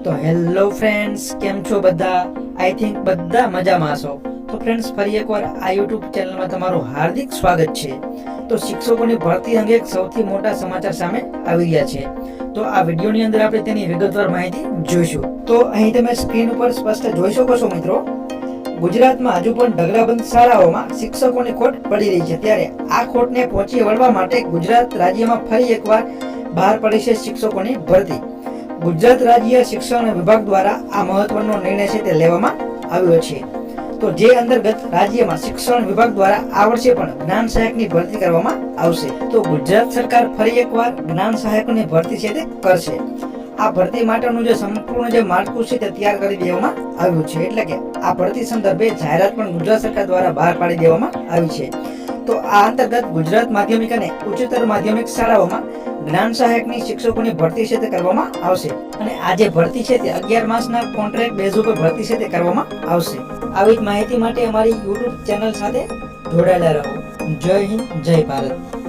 તો hello friends, કેમ છો બધા? આઈ થિંક બધા મજામાં હશો. તો ફ્રેન્ડ્સ, ફરી એકવાર આ યુટ્યુબ ચેનલમાં તમારું હાર્દિક સ્વાગત છે. તો શિક્ષકોની ભરતી અંગે એક સૌથી મોટા સમાચાર સામે આવી રહ્યા છે. તો આ વિડીયોની અંદર આપણે તેની વિગતવાર માહિતી જોઈશું. તો અહીં તમે સ્ક્રીન ઉપર સ્પષ્ટ જોઈ શકો છો મિત્રો. ગુજરાતમાં હજુ પણ ઢગલાબંધ શાળાઓમાં શિક્ષકોની ખોટ પડી રહી છે. ત્યારે આ ખોટને પહોંચી વળવા માટે ગુજરાત રાજ્યમાં ફરી એકવાર બહાર પડી છે શિક્ષકોની ભરતી. ગુજરાત રાજ્ય શિક્ષણ વિભાગ દ્વારા આ મહત્વનો નિર્ણય છે તે લેવામાં આવ્યો છે. તો જે અંતર્ગત રાજ્યમાં શિક્ષણ વિભાગ દ્વારા આ વર્ષે પણ જ્ઞાન સહાયકની ભરતી કરવામાં આવશે. તો ગુજરાત સરકાર ફરી એકવાર જ્ઞાન સહાયકોની ભરતી છે તે કરશે. આ ભરતી માટેનું જે સંપૂર્ણ જે માળખું છે તે તૈયાર કરી દેવામાં આવ્યું છે. એટલે કે આ ભરતી સંદર્ભે જાહેરાત પણ ગુજરાત સરકાર દ્વારા બહાર પાડી દેવામાં આવી છે. તો આ અંતર્ગત ગુજરાત માધ્યમિક અને ઉચ્ચતર માધ્યમિક શાળાઓમાં જ્ઞાન સહાયકની શિક્ષકોની ભરતી છે તે કરવામાં આવશે. અને આ જે ભરતી છે તે 11 માસના કોન્ટ્રાક્ટ બેઝ ઉપર ભરતી છે તે કરવામાં આવશે. આવી માહિતી માટે અમારી યુટ્યુબ ચેનલ સાથે જોડાયેલા રહો. જય હિન્દ, જય ભારત.